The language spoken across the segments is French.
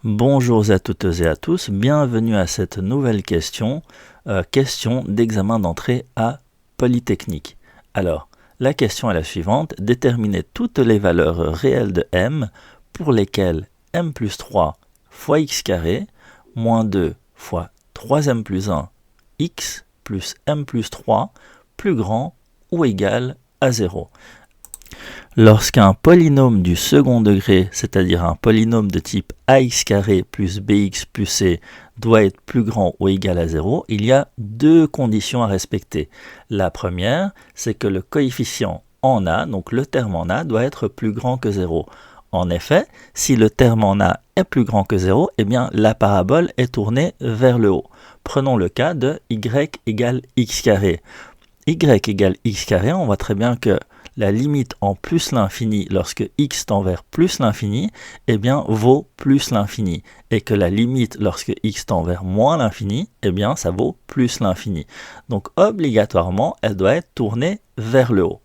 Bonjour à toutes et à tous, bienvenue à cette nouvelle question d'examen d'entrée à Polytechnique. Alors, la question est la suivante, déterminez toutes les valeurs réelles de m pour lesquelles m plus 3 fois x carré, moins 2 fois 3m plus 1, x plus m plus 3 plus grand ou égal à 0. Lorsqu'un polynôme du second degré, c'est-à-dire un polynôme de type ax carré plus bx plus c, doit être plus grand ou égal à 0, il y a deux conditions à respecter. La première, c'est que le coefficient en a, donc le terme en a, doit être plus grand que 0. En effet, si le terme en a est plus grand que 0, eh bien la parabole est tournée vers le haut. Prenons le cas de y égale x carré. Y égale x carré, on voit très bien que la limite en plus l'infini lorsque x tend vers plus l'infini, eh bien, vaut plus l'infini. Et que la limite lorsque x tend vers moins l'infini, eh bien, ça vaut plus l'infini. Donc, obligatoirement, elle doit être tournée vers le haut.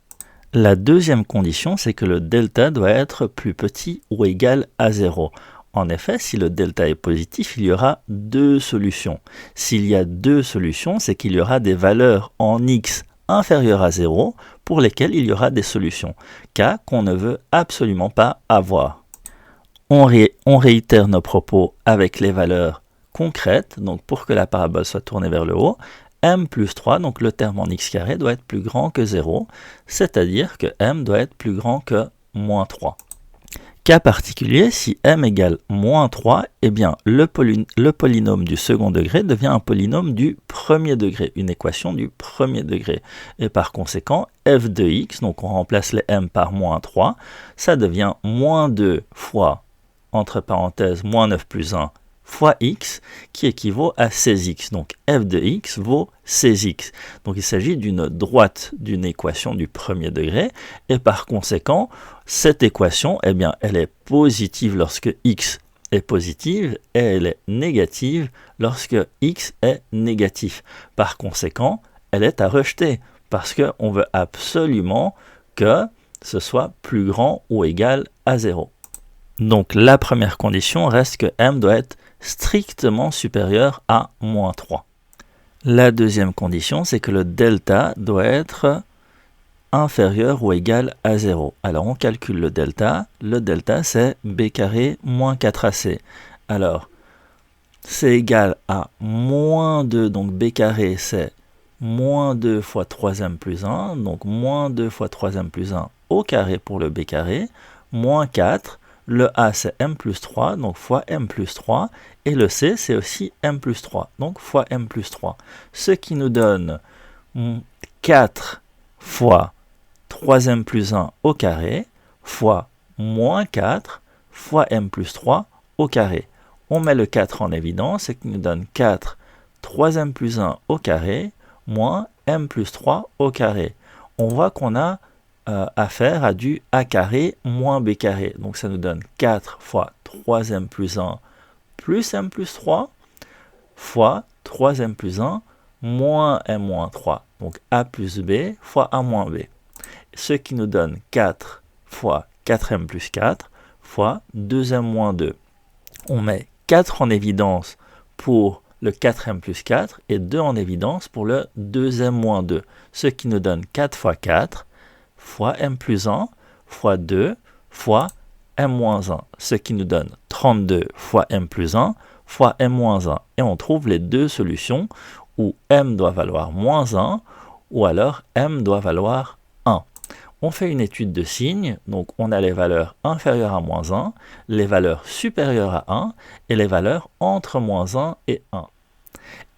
La deuxième condition, c'est que le delta doit être plus petit ou égal à 0. En effet, si le delta est positif, il y aura deux solutions. S'il y a deux solutions, c'est qu'il y aura des valeurs en x inférieures à 0 pour lesquelles il y aura des solutions, cas qu'on ne veut absolument pas avoir. On réitère nos propos avec les valeurs concrètes, donc pour que la parabole soit tournée vers le haut, m plus 3, donc le terme en x carré, doit être plus grand que 0, c'est-à-dire que m doit être plus grand que moins 3. Cas particulier, si m égale moins 3, eh bien le polynôme du second degré devient un polynôme du premier degré, une équation du premier degré. Et par conséquent, f de x, donc on remplace les m par moins 3, ça devient moins 2 fois, entre parenthèses, moins 9 plus 1, fois x, qui équivaut à 16x. Donc f de x vaut 16x. Donc il s'agit d'une droite d'une équation du premier degré, et par conséquent, cette équation, eh bien, elle est positive lorsque x est positive, et elle est négative lorsque x est négatif. Par conséquent, elle est à rejeter, parce qu'on veut absolument que ce soit plus grand ou égal à 0. Donc la première condition reste que m doit être strictement supérieur à moins 3. La deuxième condition, c'est que le delta doit être inférieur ou égal à 0. Alors on calcule le delta. Le delta, c'est b carré moins 4ac. Alors, c'est égal à moins 2, donc b carré, c'est moins 2 fois 3m plus 1, donc moins 2 fois 3m plus 1 au carré pour le b carré, moins 4, le a c'est m plus 3, donc fois m plus 3, et le c c'est aussi m plus 3, donc fois m plus 3. Ce qui nous donne 4 fois 3m plus 1 au carré, fois moins 4 fois m plus 3 au carré. On met le 4 en évidence, ce qui nous donne 4 3m plus 1 au carré, moins m plus 3 au carré. On voit qu'on a affaire à du a carré moins b carré. Donc ça nous donne 4 fois 3m plus 1 plus m plus 3 fois 3m plus 1 moins m moins 3. Donc a plus b fois a moins b. Ce qui nous donne 4 fois 4m plus 4 fois 2m moins 2. On met 4 en évidence pour le 4m plus 4 et 2 en évidence pour le 2m moins 2. Ce qui nous donne 4 fois 4 fois m plus 1 fois 2 fois m moins 1. Ce qui nous donne 32 fois m plus 1 fois m moins 1. Et on trouve les deux solutions où m doit valoir moins 1 ou alors m doit valoir 1. On fait une étude de signes, donc on a les valeurs inférieures à moins 1, les valeurs supérieures à 1 et les valeurs entre moins 1 et 1.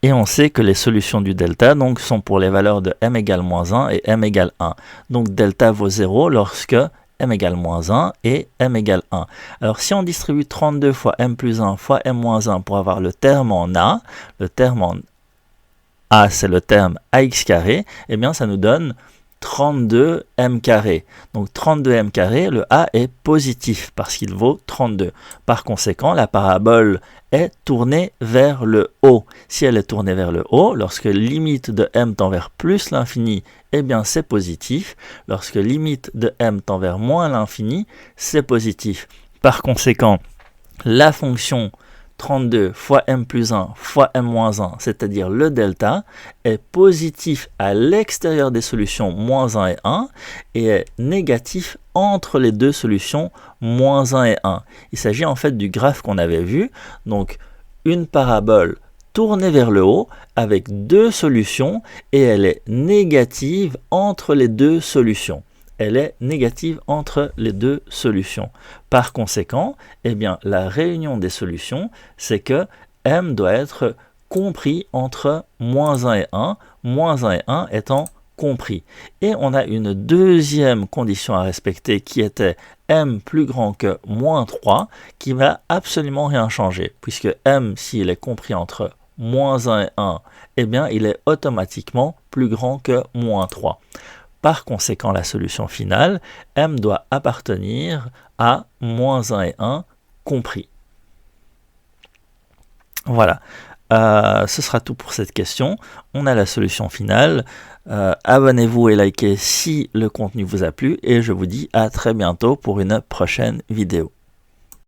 Et on sait que les solutions du delta donc, sont pour les valeurs de m égale moins 1 et m égale 1. Donc delta vaut 0 lorsque m égale moins 1 et m égale 1. Alors si on distribue 32 fois m plus 1 fois m moins 1 pour avoir le terme en a, le terme en a c'est le terme ax carré, eh bien ça nous donne 32m carré. Donc 32m carré, le a est positif parce qu'il vaut 32. Par conséquent, la parabole est tournée vers le haut. Si elle est tournée vers le haut, lorsque limite de m tend vers plus l'infini, eh bien c'est positif. Lorsque limite de m tend vers moins l'infini, c'est positif. Par conséquent, la fonction 32 fois m plus 1 fois m moins 1, c'est-à-dire le delta, est positif à l'extérieur des solutions moins 1 et 1 et est négatif entre les deux solutions moins 1 et 1. Il s'agit en fait du graphe qu'on avait vu, donc une parabole tournée vers le haut avec deux solutions et elle est négative entre les deux solutions. Elle est négative entre les deux solutions. Par conséquent, eh bien, la réunion des solutions, c'est que m doit être compris entre moins 1 et 1, moins 1 et 1 étant compris. Et on a une deuxième condition à respecter qui était m plus grand que moins 3, qui va absolument rien changer, puisque m, s'il est compris entre moins 1 et 1, eh bien, il est automatiquement plus grand que moins 3. Par conséquent, la solution finale, m doit appartenir à moins 1 et 1 compris. Voilà, ce sera tout pour cette question. On a la solution finale. Abonnez-vous et likez si le contenu vous a plu et je vous dis à très bientôt pour une prochaine vidéo.